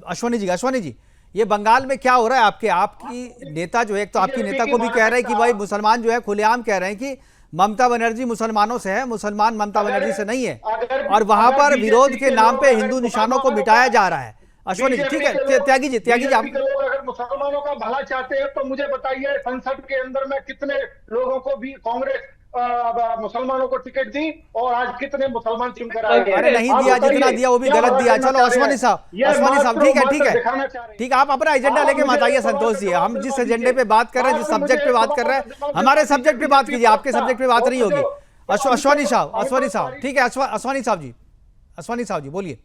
अश्वनी जी ये बंगाल में क्या हो रहा है? आपकी नेता जो है, एक तो आपकी नेता को भी कह रहे हैं कि भाई मुसलमान जो है खुलेआम कह रहे हैं कि ममता बनर्जी मुसलमानों से है, मुसलमान ममता बनर्जी से नहीं है, और वहां पर विरोध के नाम पे हिंदू निशानों को मिटाया जा रहा है। अश्वनी जी ठीक है, त्यागी जी आप
अगर मुसलमानों का भला चाहते हैं तो मुझे बताइए, संसद के अंदर में कितने लोगों को भी कांग्रेस मुसलमानों को टिकट दी, और आज कितने मुसलमान चुनकर आए?
अरे नहीं दिया, जितना दिया वो भी गलत दिया। चलो अश्वनी साहब ठीक है, आप अपना एजेंडा लेके मत आइए संतोष जी। हम जिस एजेंडे पे बात कर रहे हैं, जिस सब्जेक्ट पे बात कर रहे हैं, हमारे सब्जेक्ट पे बात कीजिए, आपके सब्जेक्ट पे बात नहीं होगी। अश्वनी साहब ठीक है, अश्वनी साहब जी बोलिए।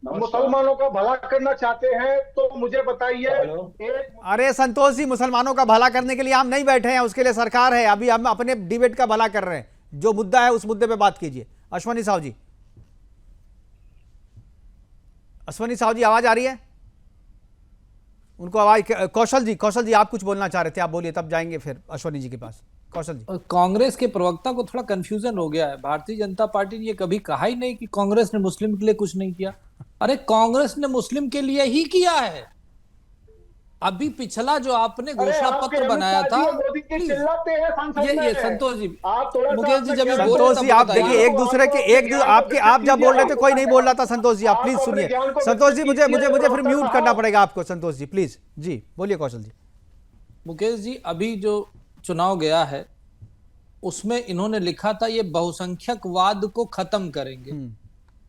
मुसलमानों का भला करना चाहते हैं तो मुझे बताइए। एक
अरे संतोष जी, मुसलमानों का भला करने के लिए हम नहीं बैठे हैं, उसके लिए सरकार है। अभी हम अपने डिबेट का भला कर रहे हैं। जो मुद्दा है उस मुद्दे पे बात कीजिए। अश्वनी साहू जी, अश्वनी साहू जी आवाज आ रही है? उनको आवाज। कौशल जी आप कुछ बोलना चाह रहे थे, आप बोलिए, तब जाएंगे फिर अश्वनी जी के पास। कौशल जी।
कांग्रेस के प्रवक्ता को थोड़ा कंफ्यूजन हो गया है। भारतीय जनता पार्टी ने ये कभी कहा ही नहीं कि कांग्रेस ने मुस्लिम के लिए कुछ नहीं किया। अरे कांग्रेस ने मुस्लिम के लिए ही किया है। अभी पिछला जो आपने घोषणा पत्र बनाया था, ये संतोष जी, मुकेश जी जब
संतोष जी आप देखिए, एक दूसरे के आप जब बोल रहे थे कोई नहीं बोल रहा था। संतोष जी आप प्लीज सुनिए। संतोष जी मुझे फिर म्यूट करना पड़ेगा आपको। संतोष जी प्लीज जी बोलिए। कौशल जी।
मुकेश जी, अभी जो चुनाव गया है उसमें इन्होंने लिखा था ये बहुसंख्यकवाद को खत्म करेंगे।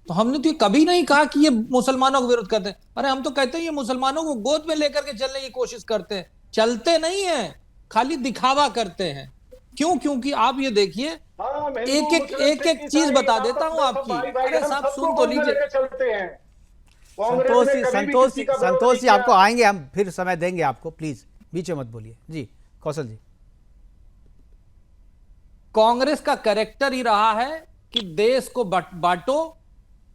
तो हमने तो ये कभी नहीं कहा कि ये मुसलमानों का विरोध करते हैं। अरे हम तो कहते हैं ये मुसलमानों को गोद में लेकर के चलने की कोशिश करते हैं, चलते नहीं है, खाली दिखावा करते हैं। क्यों? क्योंकि आप ये देखिए, एक चीज बता देता हूं आपकी। अरे साहब सुन तो लीजिए।
संतोष जी आपको आएंगे, हम फिर समय देंगे आपको, प्लीज बीच में मत बोलिए जी। कौशल जी।
कांग्रेस का कैरेक्टर ही रहा है कि देश को बांटो,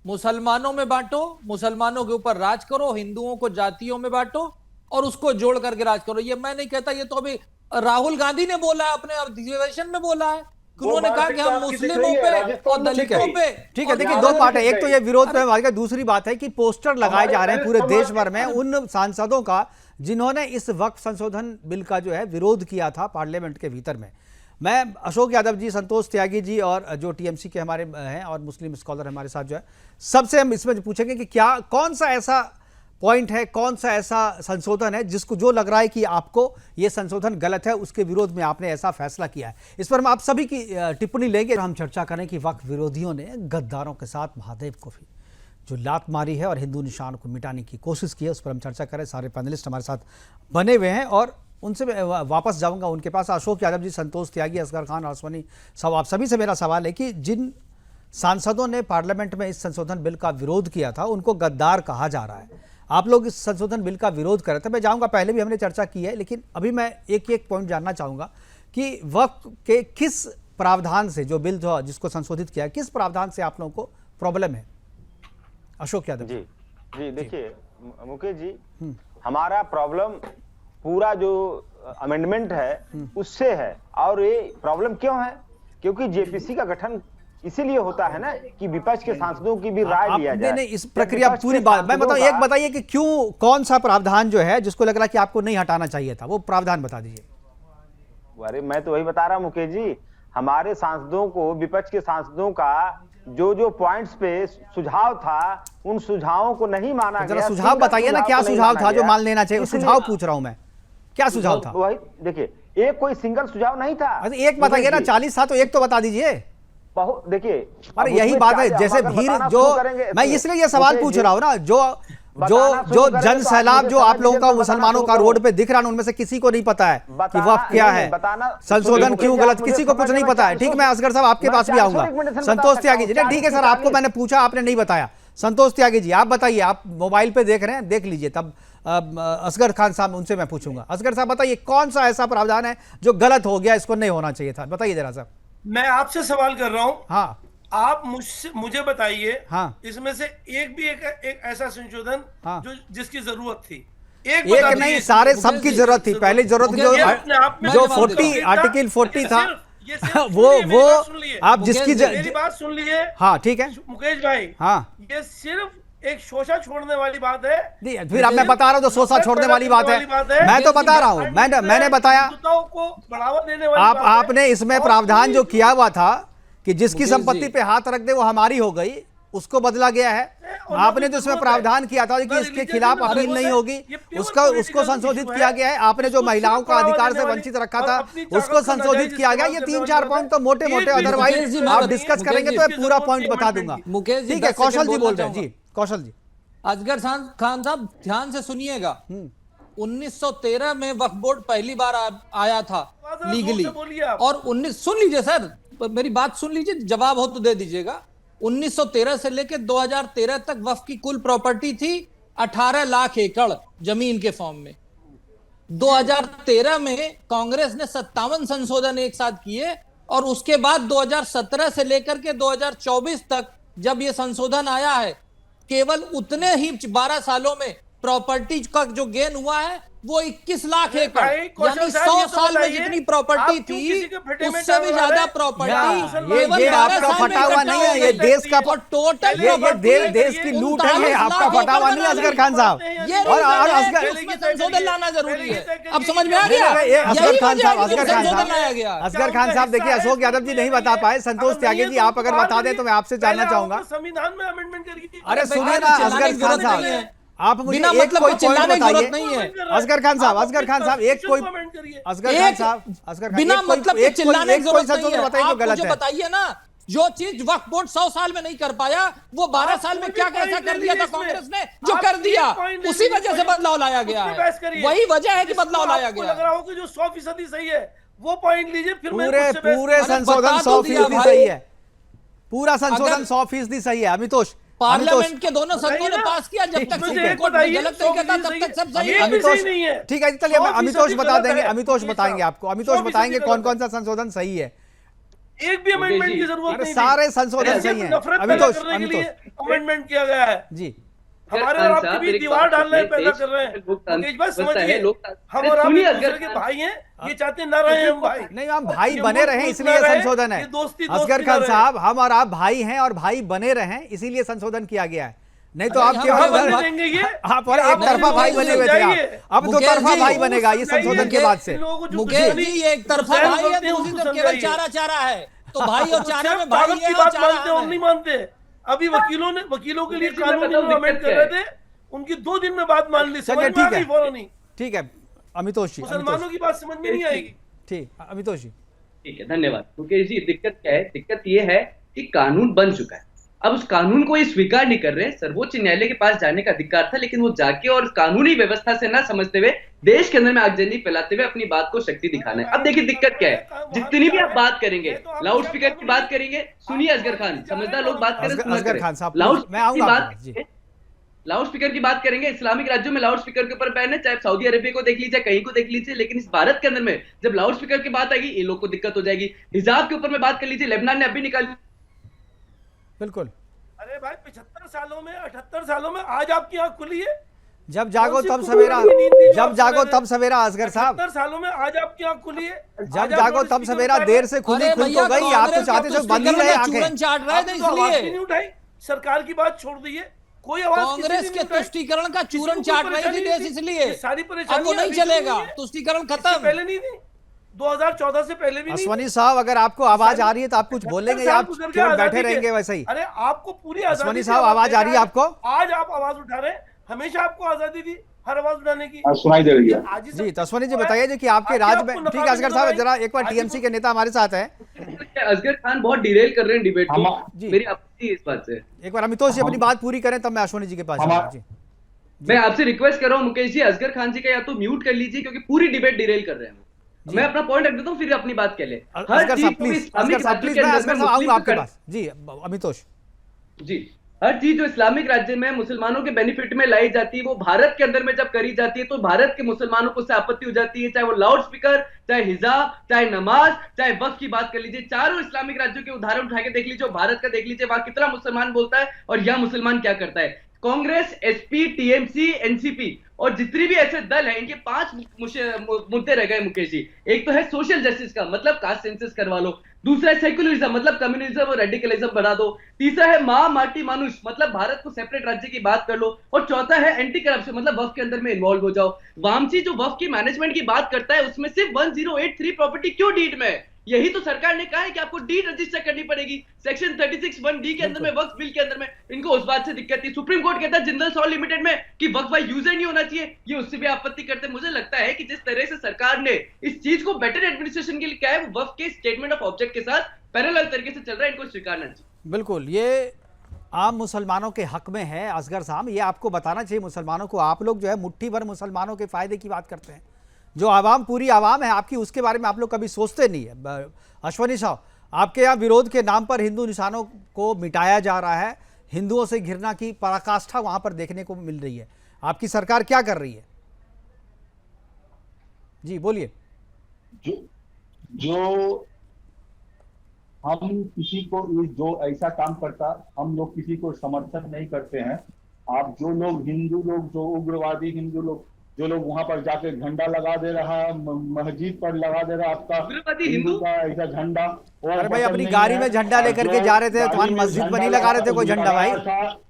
मुसलमानों में बांटो, मुसलमानों के ऊपर राज करो, हिंदुओं को जातियों में बांटो और उसको जोड़ करके राज करो। ये मैं नहीं कहता, ये तो अभी राहुल गांधी ने बोला है, अपने अधिवेशन में बोला है। उन्होंने कहा कि हम मुस्लिमों पे और दलितों पे।
ठीक है, देखिए दो पार्ट है। एक तो ये विरोध पे बात है, दूसरी बात है कि पोस्टर लगाए जा रहे हैं पूरे देश भर में उन सांसदों का जिन्होंने इस वक्फ संशोधन बिल का जो है विरोध किया था पार्लियामेंट के भीतर में। मैं अशोक यादव जी, संतोष त्यागी जी और जो टीएमसी के हमारे हैं और मुस्लिम स्कॉलर हमारे साथ जो है, सबसे हम इसमें पूछेंगे कि क्या कौन सा ऐसा पॉइंट है, कौन सा ऐसा संशोधन है जिसको जो लग रहा है कि आपको ये संशोधन गलत है, उसके विरोध में आपने ऐसा फैसला किया है। इस पर हम आप सभी की टिप्पणी लेंगे। हम चर्चा करें कि वक्फ विरोधियों ने गद्दारों के साथ महादेव को भी जो लात मारी है और हिंदू निशान को मिटाने की कोशिश की है, उस पर हम चर्चा करें। सारे पैनलिस्ट हमारे साथ बने हुए हैं और उनसे मैं वापस जाऊंगा उनके पास। अशोक यादव जी, संतोष त्यागी, असगर खान, अश्वनी साहब, आप सभी से मेरा सवाल है कि जिन सांसदों ने पार्लियामेंट में इस संशोधन बिल का विरोध किया था उनको गद्दार कहा जा रहा है। आप लोग इस संशोधन बिल का विरोध कर रहे थे, मैं जाऊंगा, पहले भी हमने चर्चा की है, लेकिन अभी मैं एक पॉइंट जानना चाहूँगा कि वक्फ के किस प्रावधान से, जो बिल जो जिसको संशोधित किया है, किस प्रावधान से आप लोगों को प्रॉब्लम है? अशोक यादव
जी देखिए मुकेश जी, हमारा प्रॉब्लम पूरा जो अमेंडमेंट है उससे है। और ये प्रॉब्लम क्यों है? क्योंकि जेपीसी का गठन इसीलिए होता है ना कि विपक्ष के सांसदों की भी राय लिया जाए।
नहीं, इस प्रक्रिया पूरी बात मैं बताऊं, एक बताइए कि क्यों, कौन सा प्रावधान जो है जिसको लग रहा है कि आपको नहीं हटाना चाहिए था, वो प्रावधान बता दीजिए।
अरे मैं तो वही बता रहा हूं मुकेश जी, हमारे सांसदों को, विपक्ष के सांसदों का जो पॉइंट्स पे सुझाव था, उन सुझावों को नहीं माना गया।
सुझाव बताइए ना, क्या सुझाव था जो मान लेना चाहिए? सुझाव पूछ रहा हूं मैं, क्या सुझाव था?
वही देखिए, एक कोई सिंगल सुझाव नहीं था।
एक बताइए ना, 40 था तो एक तो बता दीजिए।
देखिए,
अरे यही बात है, जैसे भीड़ जो, मैं इसलिए ये सवाल पूछ रहा हूं ना, जो जन सैलाब जो आप लोगों का मुसलमानों का रोड पे दिख रहा है, उनमें से किसी को नहीं पता है कि वक्फ क्या है, संशोधन क्यों गलत, किसी को कुछ नहीं पता है। ठीक, मैं असगर साहब आपके पास भी आऊंगा। संतोष त्यागी जी, ठीक है सर, आपको मैंने पूछा, आपने नहीं बताया। संतोष त्यागी जी आप बताइए, आप मोबाइल पे देख रहे हैं, देख लीजिए, तब असगर खान साहब उनसे मैं पूछूंगा। असगर साहब बताइए, कौन सा ऐसा प्रावधान है जो गलत हो गया, इसको नहीं होना चाहिए था, बताइए जरा साहब।
मैं आपसे सवाल कर रहा हूं,
हाँ
आप मुझे बताइए,
हाँ,
इसमें से एक ऐसा संशोधन
हाँ,
जो जिसकी जरूरत थी,
एक नहीं, सारे सबकी जरूरत थी। पहली जरूरत जो 40 आर्टिकल 40 था वो आप जिसकी
मेरी बात सुन लीजिए।
हाँ ठीक है
मुकेश भाई,
हाँ,
ये सिर्फ एक शोषा छोड़ने वाली बात है।
फिर अब मैं बता रहा हूँ जो शोषा छोड़ने वाली बात है, मैं तो बता रहा हूँ, मैंने बताया
को बढ़ावा देने वाली
आपने इसमें प्रावधान जो किया हुआ था कि जिसकी संपत्ति पे हाथ रख दे वो हमारी हो गई, उसको बदला गया है। आपने जो इसमें प्रावधान किया था कि इसके खिलाफ अपील नहीं होगी, उसको संशोधित किया गया है। आपने जो महिलाओं का अधिकार से वंचित रखा था उसको संशोधित किया गया। ये 3-4 पॉइंट तो मोटे मोटे, अदरवाइज आप डिस्कस करेंगे तो पूरा पॉइंट बता दूंगा। ठीक है, कौशल जी बोल रहे हैं जी। कौशल जी।
असगर खान साहब ध्यान से सुनिएगा, 1913 में वक्फ बोर्ड पहली बार आया था लीगली, और 19 सुन लीजिए सर, मेरी बात सुन लीजिए, जवाब हो तो दे दीजिएगा। 1913 से लेकर 2013 तक वक्फ की कुल प्रॉपर्टी थी 18 लाख एकड़ जमीन के फॉर्म में। 2013 में कांग्रेस ने 57 संशोधन एक साथ किए और उसके बाद 2017 से लेकर के 2024 तक जब ये संशोधन आया है, केवल उतने ही 12 सालों में प्रॉपर्टी का जो गेन हुआ है वो 21 लाख एकड़, यानी 100 साल में जितनी प्रॉपर्टी थी उससे भी ज्यादा प्रॉपर्टी
ये आपका फटा हुआ नहीं है, ये देश का
टोटल
ये देश की लूट है, ये आपका फटा हुआ नहीं है असगर खान साहब। और असगर
संशोधन लाना जरूरी है। अब समझ में आ गया
असगर खान साहब,
असगर
खान साहब देखिए, अशोक यादव जी नहीं बता पाए, संतोष त्यागी जी आप अगर बता दें तो मैं आपसे जानना चाहूंगा।
संविधान में अमेंडमेंट करके
अरे सुनिए ना असगर खान साहब, आप मुझे
बिना
एक
मतलब
कोई
कोई चिल्लाने की
पॉइंट
जरूरत
बताइए।
नहीं है।
असगर खान साहब एक कोई असगर खान साहब, असगर खान
बिना मतलब के चिल्लाने की जरूरत नहीं है।
बताइए जो
आप
गलत
मुझे
है।
बताइए ना, जो चीज वक्फ बोर्ड 100 साल में नहीं कर पाया वो 12 साल में क्या कैसा कर दिया था कांग्रेस ने, जो कर दिया उसी वजह से बदलाव लाया गया है। वही वजह है कि बदलाव लाया गया
लग रहा हो कि जो 100% सही है वो पॉइंट लीजिए, फिर
पूरे संशोधन 100% सही है, पूरा संशोधन 100% सही है। अमितोष,
पार्लियामेंट के दोनों सदनों ने पास किया, जब तक सुप्रीम कोर्ट में गलत नहीं कहता तब तक सब सही है।
अमितोष ठीक है, चलिए अमितोष बता देंगे, अमितोष बताएंगे आपको, अमितोष बताएंगे कौन कौन सा संशोधन सही है।
एक भी अमेंडमेंट की जरूरत
अरे
नहीं,
सारे संशोधन सही है। अमितोष
अमेंडमेंट किया गया है
जी,
हमारे और आपके बीच दीवार डालने पैदा कर रहे हैं। मुकेश भाई समझिए, हम और आप एक दूसरे के भाई हैं, ये चाहते न रहे हम भाई,
नहीं हम भाई बने रहे इसलिए संशोधन है। असगर खान साहब, हम और आप भाई हैं और भाई बने रहे इसीलिए संशोधन किया गया है, नहीं तो आप आप और एक तरफा भाई बने हुए थे आप, अब दो तरफा भाई बनेगा ये संशोधन के बाद से।
मुकेश जी ये एक तरफा भाई है, दूसरी तरफ केवल चारा है, तो भाई और चारा में भाई है और चारा
हम नहीं मानते। अभी वकीलों के लिए कानूनी अमेंड कर रहे थे, उनकी 2 दिन में बात मान ली,
चलिए ठीक है अमितोष जी,
मुसलमानों की बात समझ में नहीं आएगी।
ठीक अमितोष जी,
ठीक है, धन्यवाद मुकेश जी। दिक्कत क्या है? दिक्कत ये है कि कानून बन चुका है, अब उस कानून को ये स्वीकार नहीं कर रहे। सर्वोच्च न्यायालय के पास जाने का अधिकार था, लेकिन वो जाके और कानूनी व्यवस्था से ना समझते हुए देश के अंदर में आगजनी फैलाते हुए अपनी बात को शक्ति दिखाना है। अब देखिए दिक्कत क्या है, जितनी भी आप बात करेंगे, लाउड स्पीकर की बात करेंगे, सुनिए असगर खान, समझदार लोग बात करें, लाउड स्पीकर की बात करेंगे। इस्लामिक राज्यों में लाउड स्पीकर के ऊपर बैन है, चाहे सऊदी अरेबिया को देख लीजिए, कहीं को देख लीजिए, लेकिन इस भारत के अंदर में जब लाउड स्पीकर की बात आएगी ये लोग को दिक्कत हो जाएगी। हिजाब के ऊपर में बात कर लीजिए, लेबनान ने अभी निकाल,
बिल्कुल।
अरे भाई 75 सालों में 78 सालों में आज आपकी आंख खुली है,
जब जागो तब सवेरा, जब जागो तब सवेरा। असगर साहब
70 सालों में आज आपकी आंख खुली है,
जब जागो तब सवेरा, देर से खुली खुल तो गई, आप तो चाहते थे बंद ही रहे आंखें।
चाट रहे थे इसलिए
नहीं उठाई, सरकार की बात छोड़ दी है, कोई आवाज
कांग्रेस के तुष्टीकरण का चूरन चाट रही थी देश, इसलिए
सारी
अब वो
परेशानी
नहीं चलेगा, तुष्टीकरण खत्म।
पहले नहीं थी, 2014 से पहले भी नहीं।
अश्वनी साहब अगर आपको आवाज आ रही है तो आप कुछ बोलेंगे या आप केवल बैठे रहेंगे वैसे ही?
अरे आपको पूरी आजादी,
अश्वनी साहब आवाज आ रही है आपको?
आज आप आवाज उठा रहे हैं, हमेशा आपको आजादी दी हर आवाज उठाने की,
सुनाई दे रही है
जी। तो अश्वनी जी बताइए जी कि आपके राज में, ठीक है असगर साहब जरा एक बार टीएमसी के नेता हमारे साथ हैं।
असगर खान बहुत डिरेल कर रहे हैं डिबेट को, मेरी आपत्ति है इस बात से।
एक बार अमितोष जी अपनी बात पूरी करें तब मैं अश्वनी जी के पास जाऊंगा जी।
मैं आपसे रिक्वेस्ट कर रहा हूँ मुकेश जी, असगर खान जी का या तो म्यूट कर लीजिए क्योंकि पूरी डिबेट डिरेल कर रहे हैं। मैं अपना पॉइंट रख देता हूँ, फिर अपनी बात कह ले।
असगर साहब प्लीज, असगर साहब प्लीज, मैं असगर साहब आऊंगा आपके पास जी। अमितोष
जी, हर चीज जो इस्लामिक राज्य में मुसलमानों के बेनिफिट में लाई जाती है वो भारत के अंदर में जब करी जाती है तो भारत के मुसलमानों को उससे आपत्ति हो जाती है, चाहे वो लाउड स्पीकर, चाहे हिजाब, चाहे नमाज, चाहे वक्फ की बात कर लीजिए। चारों इस्लामिक राज्यों के उदाहरण उठा के देख लीजिए, भारत का देख लीजिए, वहां कितना मुसलमान बोलता है और यह मुसलमान क्या करता है। कांग्रेस, एसपी, टीएमसी, एनसीपी और जितने भी ऐसे दल हैं, इनके 5 मुद्दे रह गए मुकेश जी। एक तो है सोशल जस्टिस का, मतलब कास्ट सेंसस करवा लो। दूसरा है सेक्युलरिज्म, मतलब कम्युनिज्म और रेडिकलिज्म बढ़ा दो। तीसरा है माँ माटी मानुष, मतलब भारत को सेपरेट राज्य की बात कर लो। और चौथा है एंटी करप्शन, मतलब वक्फ के अंदर में इन्वॉल्व हो जाओ। वामसी जो वक्फ की मैनेजमेंट की बात करता है उसमें सिर्फ 1083 प्रॉपर्टी क्यों डीड में? यही तो सरकार ने कहा है कि आपको डीड रजिस्टर करनी पड़ेगी, सेक्शन 36(1)D के अंदर में, वक्फ बिल के अंदर में। इनको उस बात से दिक्कत थी। सुप्रीम कोर्ट कहता है जिंदल सॉल लिमिटेड में कि वक्फ बाय यूजर नहीं होना चाहिए, ये उससे भी आपत्ति करते हैं। मुझे लगता है कि जिस तरह से सरकार ने इस चीज को बेटर एडमिनिस्ट्रेशन के लिए क्या है, वो वक्फ के स्टेटमेंट ऑफ ऑब्जेक्ट के साथ पैरेलल तरीके से चल रहा है, इनको स्वीकारना चाहिए।
बिल्कुल, ये आम मुसलमानों के हक में है असगर साहब, ये आपको बताना चाहिए मुसलमानों को। आप लोग जो है मुट्ठी भर मुसलमानों के फायदे की बात करते हैं, जो आवाम, पूरी आवाम है आपकी, उसके बारे में आप लोग कभी सोचते नहीं है। अश्वनी साहब आपके यहाँ विरोध के नाम पर हिंदू निशानों को मिटाया जा रहा है, हिंदुओं से घृणा की पराकाष्ठा वहां पर देखने को मिल रही है। आपकी सरकार क्या कर रही है? जी बोलिए।
जो हम किसी को जो ऐसा काम करता, हम लोग किसी को समर्थन नहीं करते हैं। आप जो लोग हिंदू लोग, जो उग्रवादी हिंदू लोग, जो लोग वहां पर जाके झंडा लगा दे रहा है, मस्जिद पर लगा दे रहा आपका
उग्रवादी
हिंदू
हिंदू?
का ऐसा झंडा।
अरे भाई अपनी गाड़ी में झंडा लेकर के जा रहे थे, तुम्हारी मस्जिद में नहीं लगा रहे थे कोई झंडा भाई?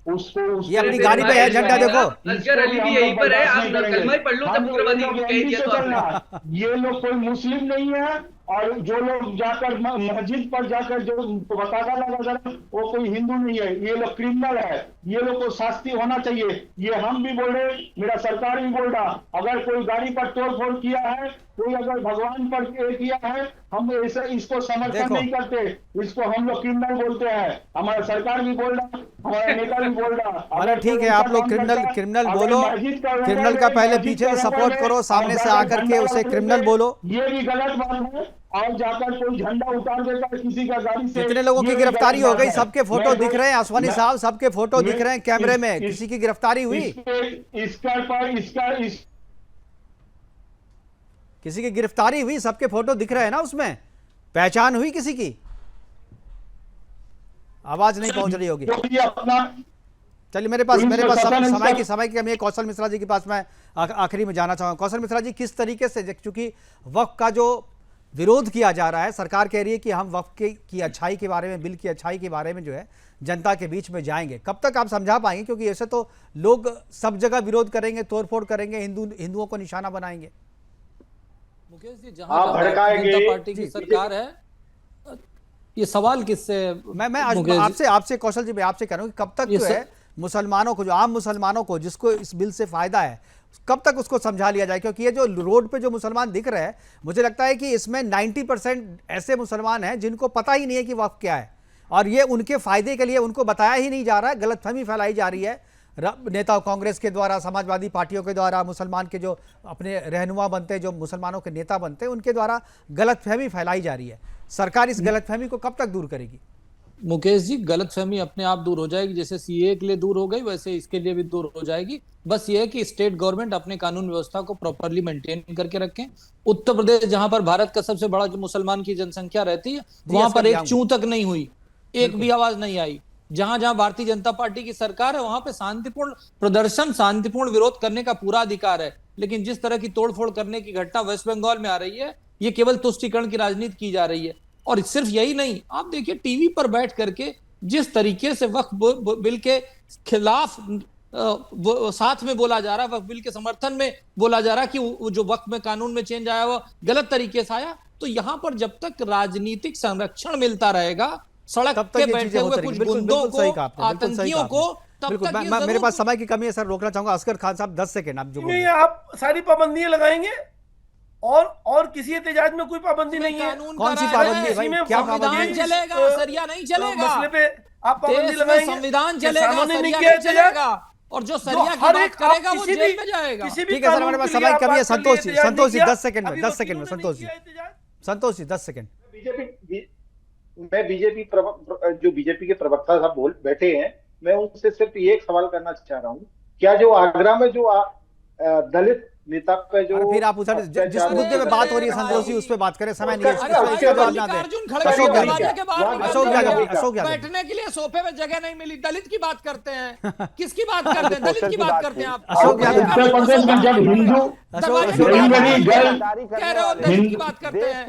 उसको
ये अपनी गाड़ी पे है झंडा, देखो।
असगर अली भी यहीं पर है, आप कलमा ही पढ़ लो जब उग्रवादी हिंदू कह दिया तो आपने।
ये लोग कोई मुस्लिम नहीं है, और जो लोग जाकर मस्जिद पर जाकर जो पताका लगा रहे वो कोई हिंदू नहीं है, ये लोग क्रिमिनल है, ये लोग को शास्ति होना चाहिए। ये हम भी बोल रहे, मेरा सरकार भी बोल रहा, अगर कोई गाड़ी पर तोड़ फोड़ किया है, कोई अगर भगवान पर किया है, हम ऐसे इसको समर्थन नहीं करते, इसको हम लोग क्रिमिनल बोलते हैं। हमारा सरकार भी बोल रहा, हमारा नेता भी बोल रहा।
अरे ठीक है, आप लोग क्रिमिनल बोलो, क्रिमिनल का पहले पीछे से सपोर्ट करो, सामने से आकर के उसे क्रिमिनल बोलो।
ये भी गलत बात है। और जाकर कोई झंडा उतार देता है किसी का गाड़ी से।
कितने लोगों की गिरफ्तारी हो गई? सबके फोटो दिख रहे हैं अश्वनी साहब, सबके फोटो दिख रहे हैं कैमरे में। किसी की गिरफ्तारी हुई? किसी की गिरफ्तारी हुई? सबके फोटो दिख रहे हैं ना उसमें, पहचान हुई किसी की? आवाज नहीं पहुंच रही होगी। चलिए मेरे पास समय की कमी है। कौशल मिश्रा जी के पास मैं आखिरी में जाना चाहूंगा। कौशल मिश्रा जी, किस तरीके से, चूंकि वक्फ का जो विरोध किया जा रहा है, सरकार कह रही है कि हम वक्फ की अच्छाई के बारे में, बिल की अच्छाई के बारे में जो है जनता के बीच में जाएंगे, कब तक आप समझा पाएंगे? क्योंकि ऐसे तो लोग सब जगह विरोध करेंगे, तोड़फोड़ करेंगे, हिंदुओं को निशाना बनाएंगे।
मुकेश जी, जहां जनता पार्टी की सरकार है, ये सवाल किससे?
मैं आपसे कौशल जी, मैं आपसे कह रहा हूँ कि कब तक जो है मुसलमानों को, जो आम मुसलमानों को, जिसको इस बिल से फायदा है, कब तक उसको समझा लिया जाए? क्योंकि ये जो रोड पे जो मुसलमान दिख रहे हैं, मुझे लगता है कि इसमें 90% ऐसे मुसलमान हैं जिनको पता ही नहीं है कि वक्फ क्या है, और ये उनके फायदे के लिए उनको बताया ही नहीं जा रहा है। गलतफहमी फैलाई जा रही है नेता कांग्रेस के द्वारा, समाजवादी पार्टियों के द्वारा, मुसलमान के जो अपने रहनुमा बनते हैं, जो मुसलमानों के नेता बनते हैं, उनके द्वारा गलतफहमी फैलाई जा रही है। सरकार इस गलतफहमी को कब तक दूर करेगी?
मुकेश जी, गलतफहमी अपने आप दूर हो जाएगी। जैसे सीए के लिए दूर हो गई, वैसे इसके लिए भी दूर हो जाएगी। बस ये है कि स्टेट गवर्नमेंट अपने कानून व्यवस्था को प्रॉपरली मेंटेन करके रखें। उत्तर प्रदेश, जहां पर भारत का सबसे बड़ा जो मुसलमान की जनसंख्या रहती है, वहां पर एक चूं तक नहीं हुई, एक भी आवाज नहीं आई। जहां जहां भारतीय जनता पार्टी की सरकार है, वहां पे शांतिपूर्ण प्रदर्शन, शांतिपूर्ण विरोध करने का पूरा अधिकार है। लेकिन जिस तरह की तोड़फोड़ करने की घटना वेस्ट बंगाल में आ रही है, ये केवल तुष्टीकरण की राजनीति की जा रही है। और सिर्फ यही नहीं, आप देखिए टीवी पर बैठ करके जिस तरीके से वक्फ बिल के खिलाफ साथ में बोला जा रहा है, वक्फ बिल के समर्थन में बोला जा रहा है कि जो वक्फ में कानून में चेंज आया वो गलत तरीके से आया, तो यहां पर जब तक राजनीतिक संरक्षण मिलता रहेगा, सड़क पे बैठे हुए कुछ गुंडों को, आतंकियों को, तब तक
मेरे पास समय की कमी है सर, रोकना चाहूंगा। असगर खान साहब 10 सेकंड आप जो बोल रहे हैं।
आप सारी पाबंदियां लगाएंगे और किसी एहतजाज में कोई पाबंदी नहीं है।
कौन सी पाबंदी भाई? क्या पाबंदी
चलेगा? सरिया नहीं चलेगा।
मसले पे आप पाबंदी लगाएंगे,
संविधान चलेगा, सरिया नहीं चलेगा। और जो सरिया की बात करेगा वो जेल में जाएगा।
ठीक है सर, हमारे पास समय की कमी है। संतोष जी 10 सेकंड में, 10 सेकंड में संतोष जी 10 सेकंड।
मैं बीजेपी जो बीजेपी के प्रवक्ता साहब बैठे हैं, मैं उनसे सिर्फ ये एक सवाल करना चाह रहा हूँ, क्या जो आगरा में जो दलित नेता पे जो,
फिर आप उधर जिस मुद्दे में बात हो रही है संतोष जी, उस पे बात करें, समय नहीं है।
बैठने के लिए सोफे में जगह नहीं मिली, दलित की बात करते हैं। किसकी बात करते हैं? दलित की बात करते हैं आप।
अशोक यादव
उत्तर प्रदेश में जब हिंदू
कह रहे हो, दलित की बात करते हैं।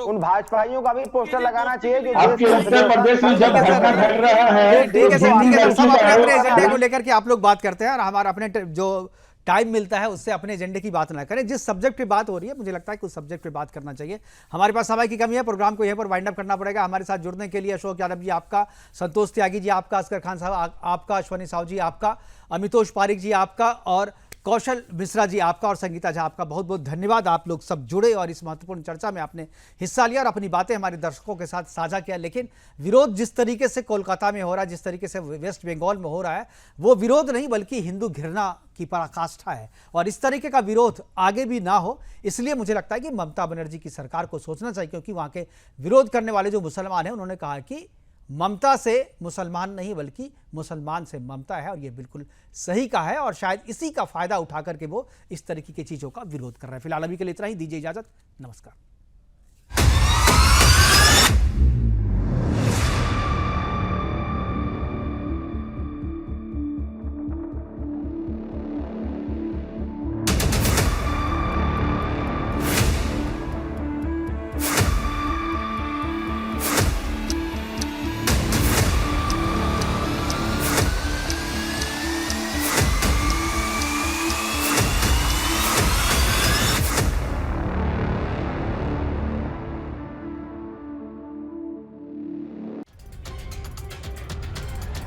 उन भाजपाइयों का भी पोस्टर लगाना चाहिए जो
आपके उत्तर प्रदेश में जब घटना घट रहा है।
ठीक है सर, सब अपने एजेंडे को लेकर के आप लोग बात करते हैं, और हमारा अपने जो टाइम मिलता है उससे अपने एजेंडे की बात ना करें। जिस सब्जेक्ट पे बात हो रही है, मुझे लगता है कि उस सब्जेक्ट पे बात करना चाहिए। हमारे पास समय की कमी है, प्रोग्राम को यहीं पर वाइंड अप करना पड़ेगा। हमारे साथ जुड़ने के लिए अशोक यादव जी आपका, संतोष त्यागी जी आपका, असगर खान साहब आपका, अश्वनी साहू जी आपका, अमितोष पारिक जी आपका, और कौशल मिश्रा जी आपका और संगीता जी आपका बहुत बहुत धन्यवाद। आप लोग सब जुड़े और इस महत्वपूर्ण चर्चा में आपने हिस्सा लिया और अपनी बातें हमारे दर्शकों के साथ साझा किया। लेकिन विरोध जिस तरीके से कोलकाता में हो रहा है, जिस तरीके से वेस्ट बंगाल में हो रहा है, वो विरोध नहीं बल्कि हिंदू घृणा की पराकाष्ठा है। और इस तरीके का विरोध आगे भी ना हो, इसलिए मुझे लगता है कि ममता बनर्जी की सरकार को सोचना चाहिए, क्योंकि वहाँ के विरोध करने वाले जो मुसलमान हैं उन्होंने कहा कि ममता से मुसलमान नहीं बल्कि मुसलमान से ममता है, और ये बिल्कुल सही कहा है। और शायद इसी का फायदा उठा करके वो इस तरीके की चीज़ों का विरोध कर रहे हैं। फिलहाल अभी के लिए इतना ही, दीजिए इजाज़त, नमस्कार।